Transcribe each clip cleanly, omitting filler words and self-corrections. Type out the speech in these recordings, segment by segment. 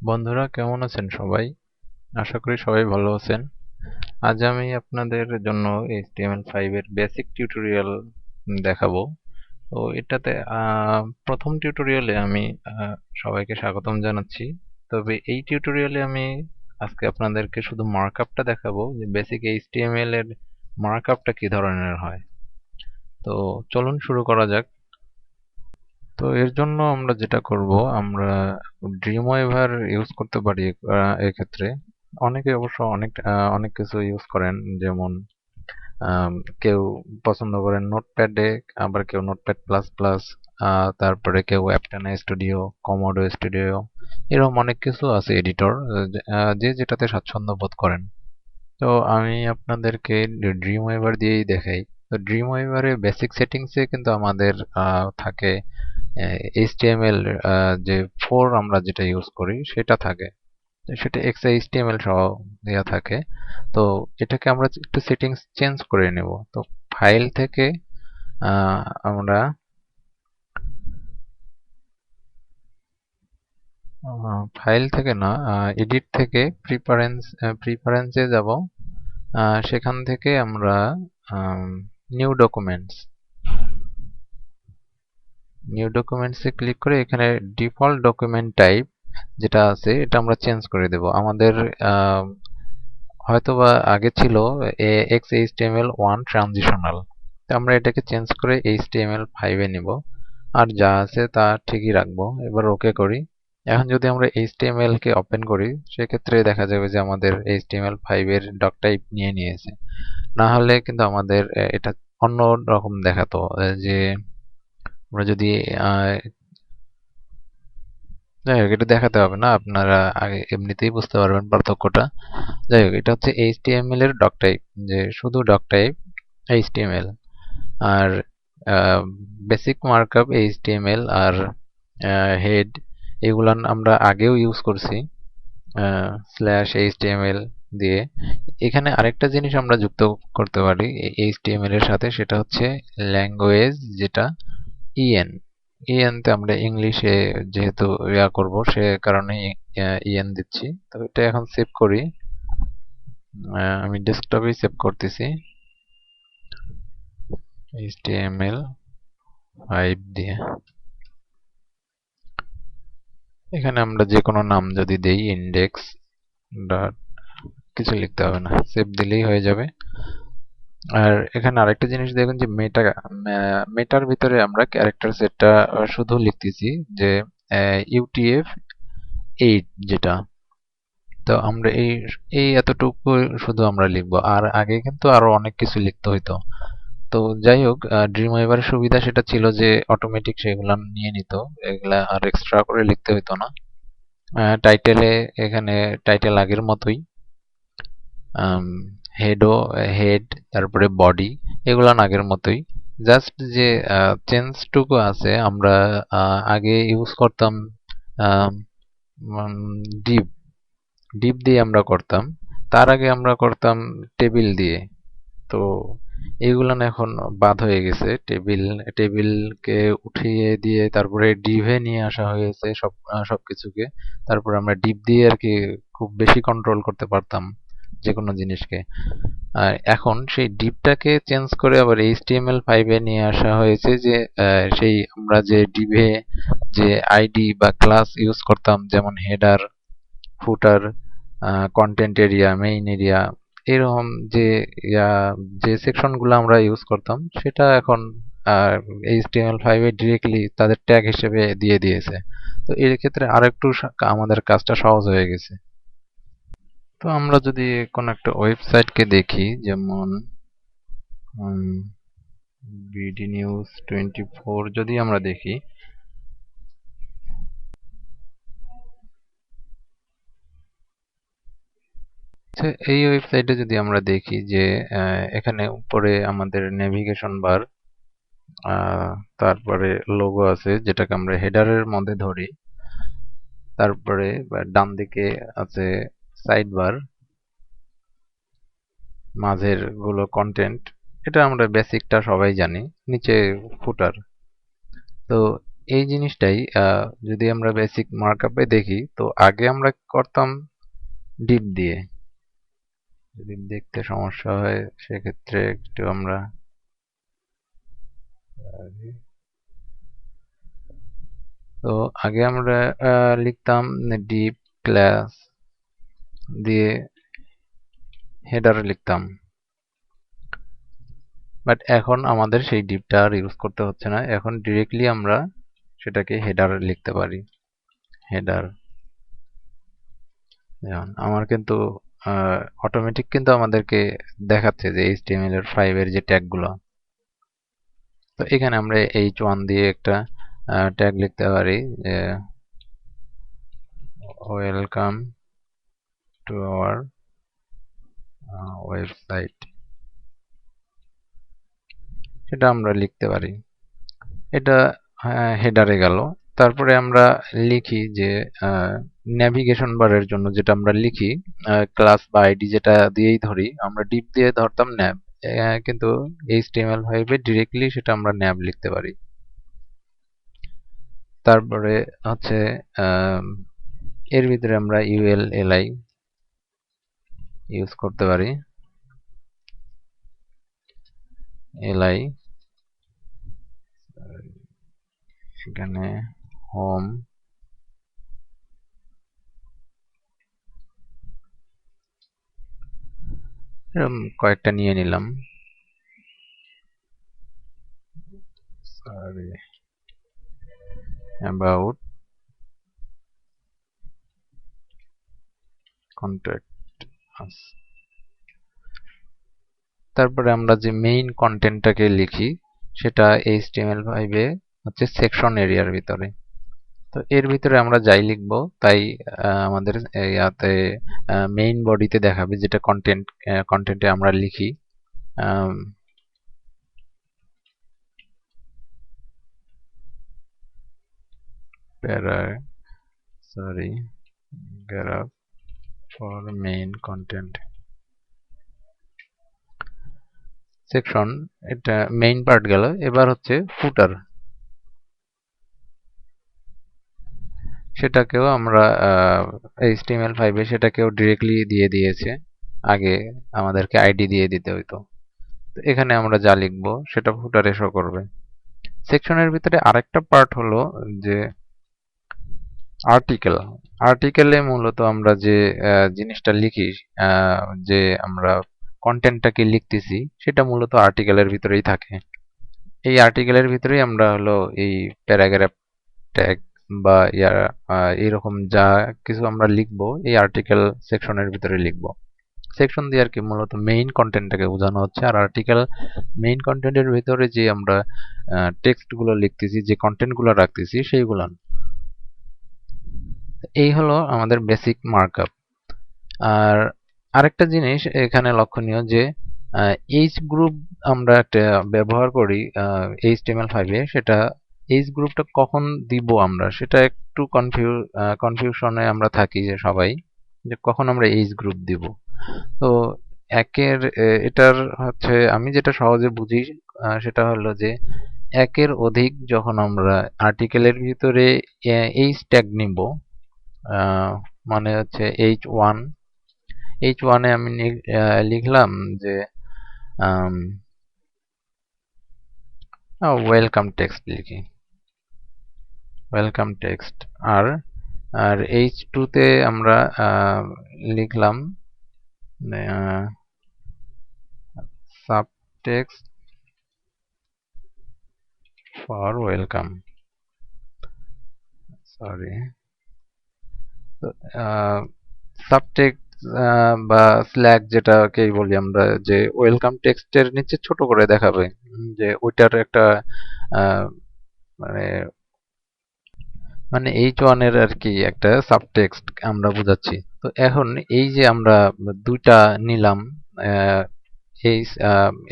বন্ধুরা কেমন আছেন সবাই? আশা করি সবাই ভালো আছেন। আজ আমি আপনাদের জন্য HTML5 এর বেসিক টিউটোরিয়াল দেখাবো। তো এটাতে প্রথম টিউটোরিয়ালে আমি সবাইকে স্বাগতম জানাচ্ছি। তবে এই টিউটোরিয়ালে আমি আজকে আপনাদেরকে শুধু মার্কআপটা দেখাবো যে বেসিক HTML এর মার্কআপটা কি ধরনের হয়। তো চলুন শুরু করা যাক। তো এর জন্য আমরা যেটা করব, আমরা ড্রিমওয়েভার ইউজ করতে পারি এক্ষেত্রে। অনেকে অবশ্য অনেক কিছু ইউজ করেন, যেমন আম, কেউ পছন্দ করেন নোটপ্যাডে, আবার কেউ নোটপ্যাড প্লাস প্লাস, তারপরে কেউ অ্যাপটানা স্টুডিও, কমোডো স্টুডিও, এরকম অনেক কিছু আছে এডিটর, যে যেটাতে স্বাচ্ছন্দ্য বোধ করেন। তো আমি আপনাদেরকে ড্রিমওয়েভার দিয়েই দেখাই। তো ড্রিমওয়েভারে বেসিক সেটিংসে কিন্তু আমাদের থাকে HTML, যে 4 আমরা যেটা ইউজ করি সেটা থাকে। তো সেটা XHTML সহ দেওয়া থাকে। তো এটাকে আমরা একটু সেটিংস চেঞ্জ করে নেব। তো ফাইল থেকে আমরা ফাইল থেকে না, এডিট থেকে প্রিফারেন্সে যাব। সেখান থেকে আমরা নিউ ডকুমেন্টস নিউ ডকুমেন্টসে ক্লিক করে এখানে ডিফল্ট ডকুমেন্ট টাইপ যেটা আছে এটা আমরা চেঞ্জ করে দেব। আমাদের হয়তোবা আগে ছিল XHTML1 ট্রানজিশনাল, তো আমরা এটাকে চেঞ্জ করে HTML5 এ নিব। আর যা আছে তা ঠিকই রাখবো। এবার ওকে করি। এখন যদি আমরা HTML কে ওপেন করি, সেক্ষেত্রে দেখা যাবে যে আমাদের HTML5 এর ডক টাইপ নিয়ে নিয়েছে। না হলে কিন্তু আমাদের এটা অন্য রকম দেখাতো, যে আমরা যদি যাই হোক, এটা দেখাতে হবে না, আপনারা আগে এমনিতেই বুঝতে পারবেন পার্থক্যটা। যাই হোক, এটা হচ্ছে HTML এর ডক টাইপ, যে শুধু ডক টাইপ HTML। আর বেসিক মার্কআপ HTML আর হেড, এগুলো আমরা আগেও ইউজ করছি স্ল্যাশ HTML দিয়ে। এখানে আরেকটা জিনিস আমরা যুক্ত করতে পারি HTML এর সাথে, সেটা হচ্ছে ল্যাঙ্গুয়েজ, যেটা ইএন। তে আমরা ইংলিশে যেহেতু ইয়া করব, সে কারণে ইএন দিচ্ছি। তো এটা এখন সেভ করি। আমি ডেস্কটপেই সেভ করতেছি HTML5 দিয়ে। এখানে আমরা যে কোনো নাম যদি দেই, ইন্ডেক্স ডট, কিছু লিখতে হবে না, সেভ দিলেই হয়ে যাবে। আর এখানে আরেকটা জিনিস দেখুন যে মেটার ভিতরে আমরা ক্যারেক্টার সেটটা শুধু লিখতেছি, যে UTF-8 যেটা। তো আমরা এই এই এতটুকু শুধু আমরা লিখবো, আর আগে কিন্তু আরো অনেক কিছু লিখতে হইতো। তো যাই হোক, ড্রিমওয়েভারের সুবিধা সেটা ছিল যে অটোমেটিক সেগুলা নিয়ে নিত, এগুলা আর এক্সট্রা করে লিখতে হইতো না। টাইটেলে এখানে টাইটেল আগের মতোই, হেডও হেড, তারপরে বডি, এগুলো আগের মতোই। জাস্ট যে চেঞ্জটুকু আছে, আমরা আগে ইউজ করতাম ডিভ ডিভ দিয়ে আমরা করতাম, তার আগে আমরা করতাম টেবিল দিয়ে। তো এইগুলো না এখন বাদ হয়ে গেছে। টেবিলকে উঠিয়ে দিয়ে তারপরে ডিভে নিয়ে আসা হয়েছে সবকিছুকে। তারপরে আমরা ডিভ দিয়ে আর কি খুব বেশি কন্ট্রোল করতে পারতাম যে কোনো জিনিসকে। আর এখন সেই ডিভটাকে চেঞ্জ করে আবার HTML5 এ নিয়ে আসা হয়েছে, যে সেই আমরা যে ডিভে যে আইডি বা ক্লাস ইউজ করতাম, যেমন হেডার, ফুটার, কন্টেন্ট এরিয়া, মেইন এরিয়া, এরকম যে ইয়া যে সেকশন গুলো আমরা ইউজ করতাম, সেটা এখন HTML5 এ ডিরেক্টলি তাদের ট্যাগ হিসেবে দিয়ে দিয়েছে। তো এর ক্ষেত্রে আরেকটু আমাদের কাজটা সহজ হয়ে গেছে। তো আমরা যদি কোনো একটা ওয়েবসাইটকে দেখি, যেমন বিডি নিউজ 24 যদি আমরা দেখি, আচ্ছা, এই ওয়েবসাইটে যদি আমরা দেখি যে এখানে উপরে আমাদের নেভিগেশন বার, তারপরে লোগো আছে যেটাকে আমরা হেডারের মধ্যে ধরি, তারপরে ডান দিকে আছে সাইড বার, মাঝের গুলো কন্টেন্ট, এটা আমরা বেসিকটা সবাই জানি, নিচে ফুটার। তো এই জিনিসটাই যদি আমরা বেসিক মার্কআপে দেখি, তো আগে আমরা করতাম ডিপ দিয়ে। যদি দেখতে সমস্যা হয় সেক্ষেত্রে একটু আমরা তো আগে আমরা লিখতাম ডিপ ক্লাস দিয়ে হেডার লিখতাম, বাট এখন আমাদের সেই ডিপটা আর ইউজ করতে হচ্ছে না। এখন ডিরেক্টলি আমরা সেটাকে হেডার লিখতে পারি। হেডার যেমন আমার কিন্তু অটোমেটিক কিন্তু আমাদেরকে দেখাচ্ছে যে HTML এর 5 এর যে ট্যাগগুলো। তো এখানে আমরা h1 দিয়ে একটা ট্যাগ লিখতে পারি যে ওয়েলকাম টু আওয়ার ওয়েবসাইট, সেটা আমরা লিখতে পারি। এটা হেডারে গেল। তারপরে আমরা লিখি যে ন্যাভিগেশন বারের জন্য যেটা আমরা লিখি ক্লাস বা আইডি যেটা দিয়েই ধরি, আমরা ডিপ দিয়ে ধরতাম ন্যাব, কিন্তু HTML5 এ ডিরেক্টলি সেটা আমরা ন্যাব লিখতে পারি। তারপরে হচ্ছে এর ভিতরে আমরা ULLI ইউজ করতে পারি। এলআই এখানে হোম, এরকম কয়েকটা নিয়ে নিলাম। Sorry, about, contact us. তারপরে আমরা যে মেইন কন্টেন্টটাকে লিখি সেটা HTML5 এ হচ্ছে সেকশন এরিয়ার ভিতরে। তো এর ভিতরে আমরা যাই লিখব তাই আমাদের ইয়াতে মেইন বডিতে দেখাবে, যেটা কন্টেন্টে আমরা লিখি। paragraph for main content section, এটা মেইন পার্ট গেল। এবার হচ্ছে ফুটার, সেটাকেও আমরা HTML5 এ সেটাকেও ডিরেক্টলি দিয়ে দিয়েছে। আগে আমাদেরকে আইডি দিয়ে দিতে হইতো। তো এখানে আমরা যা লিখবো সেটা ফুটারে শো করবে। সেকশনের ভিতরে আরেকটা পার্ট হলো যে আর্টিকেল। আর্টিকেলে মূলত আমরা যে জিনিসটা লিখি, যে আমরা কন্টেন্টটাকে লিখতেছি, সেটা মূলত আর্টিকেলের ভিতরেই থাকে। এই আর্টিকেলের ভিতরেই আমরা হলো এই প্যারাগ্রাফ ট্যাগ বা এরকম যা কিছু আমরা লিখবো এই আর্টিকেল সেকশনের ভিতরে লিখবো। সেকশন দিয়ে আর কি মূলত মেইন কন্টেন্টটাকে বোঝানো হচ্ছে। আর আর্টিকেল মেইন কন্টেন্টের ভিতরে যে আমরা টেক্সটগুলো লিখতেছি, যে কন্টেন্টগুলো রাখতেছি সেইগুলো। এই হলো আমাদের বেসিক মার্কআপ। আর আরেকটা জিনিস এখানে লক্ষণীয় যে এইচ গ্রুপ আমরা একটা ব্যবহার করি HTML5 এ, সেটা এইচ গ্রুপটা কখন দিব আমরা সেটা একটু কনফিউশনে আমরা থাকি যে সবাই, যে কখন আমরা এইচ গ্রুপ দিব। তো এটার হচ্ছে আমি যেটা সহজে বুঝি সেটা হলো যে একের অধিক যখন আমরা আর্টিকেলের ভিতরে এইচ ট্যাগ নিব, মানে হচ্ছে H1 এ আমি লিখলাম যে ওয়েলকাম টেক্সট লিখি, ওয়েলকাম টেক্সট। আর H2 তে আমরা লিখলাম subtext for welcome. Sorry, subtext বা স্ল্যাগ যেটাকেই বলি আমরা, যে ওয়েলকাম টেক্সটের নিচে ছোট করে দেখাবে, যে ওইটার একটা মানে মানে H1 এর আর কি একটা সাবটেক্সট আমরা বুঝাচ্ছি। তো এখন এই যে আমরা দুইটা নিলাম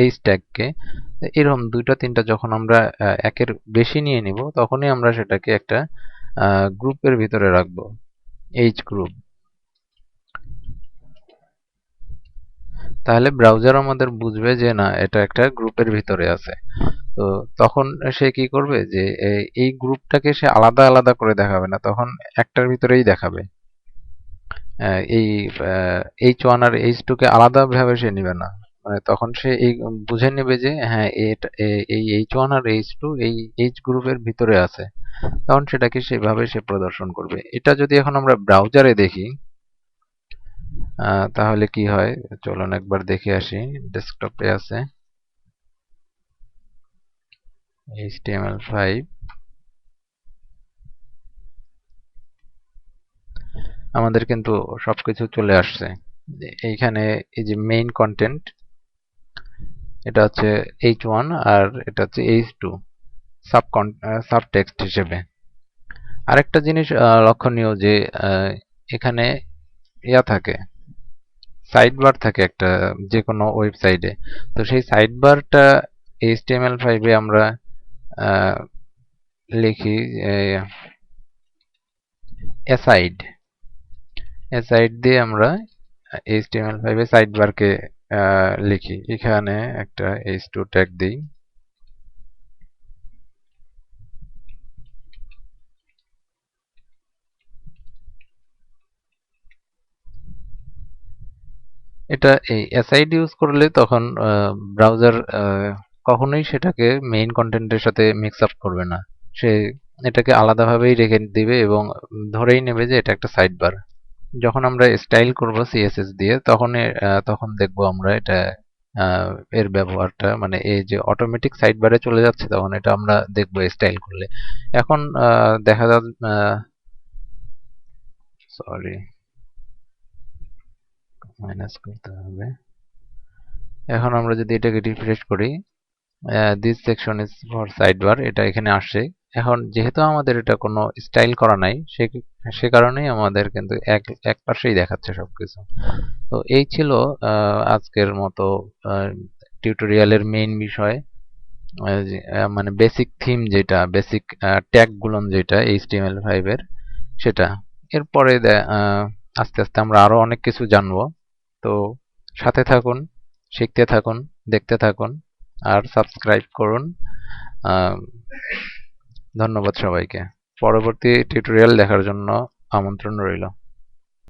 এই ট্যাগকে, এরকম দুইটা তিনটা যখন আমরা একের বেশি নিয়ে নিব, তখনই আমরা সেটাকে একটা গ্রুপের ভিতরে রাখবো, এইচ গ্রুপ। তাহলে ব্রাউজার আমাদের বুঝবে যে না, এটা একটা গ্রুপের ভিতরে আছে। তো তখন সে কি করবে যে এই গ্রুপটাকে সে আলাদা আলাদা করে দেখাবে না, তখন একটার ভিতরেই দেখাবে। এই H1 আর H2 কে আলাদাভাবে সে নেবে না। মানে তখন সে এই বুঝে নেবে যে হ্যাঁ এই H1 আর H2 এই H গ্রুপের ভিতরে আছে, তখন সেটাকে সেভাবে সে প্রদর্শন করবে। এটা যদি এখন আমরা ব্রাউজারে দেখি তাহলে কি হয়, চলুন একবার দেখে আসি। ডেস্কটপে আছে HTML5, আমাদের কিন্তু সবকিছু চলে আসছে। এইখানে এই যে মেইন কন্টেন্ট, এটা হচ্ছে H1 আর এটা হচ্ছে H2 সাব টেক্সট হিসেবে। আরেকটা জিনিস লক্ষণীয় যে এখানে ইয়া থাকে, সাইড বার থাকে একটা যে কোনো ওয়েবসাইটে। তো সেই সাইড বারটা HTML5 এ আমরা লিখি অ্যাসাইড। অ্যাসাইড দিয়ে আমরা HTML5 এ সাইড বারকে লিখি। এখানে একটা h2 ট্যাগ দিই। এটা এই অ্যাসাইড ইউজ করলে তখন ব্রাউজার কখনোই সেটাকে মেইন কন্টেন্টের সাথে মিক্স আপ করবে না। সে এটাকে আলাদাভাবেই রেখে দিবে এবং ধরেই নেবে যে এটা একটা সাইড বার। যখন আমরা স্টাইল করব সিএসএস দিয়ে, তখন দেখবো আমরা এটা এর ব্যবহারটা, মানে এই যে অটোমেটিক সাইড বারে চলে যাচ্ছে, তখন এটা আমরা দেখবো স্টাইল করলে। এখন দেখা যাক, সরি মাইনাস করতে হবে। এখন আমরা যদি এটাকে রিফ্রেশ করি, this section is for side bar, এটা এখানে আসছে। এখন যেহেতু আমাদের এটা কোনো স্টাইল করা নাই, সে কারণেই আমাদের কিন্তু এক পাশেই দেখাচ্ছে সবকিছু। তো এই ছিল আজকের মতো টিউটোরিয়ালের মেইন বিষয়, মানে বেসিক থিম যেটা, বেসিক ট্যাগ গুলো যেটা HTML5 এর, সেটা। এরপরে আস্তে আস্তে আমরা আরো অনেক কিছু জানবো। তো সাথে থাকুন, শিখতে থাকুন, দেখতে থাকুন, আর সাবস্ক্রাইব করুন। আহ, ধন্যবাদ সবাইকে। পরবর্তী টিউটোরিয়াল দেখার জন্য আমন্ত্রণ রইল।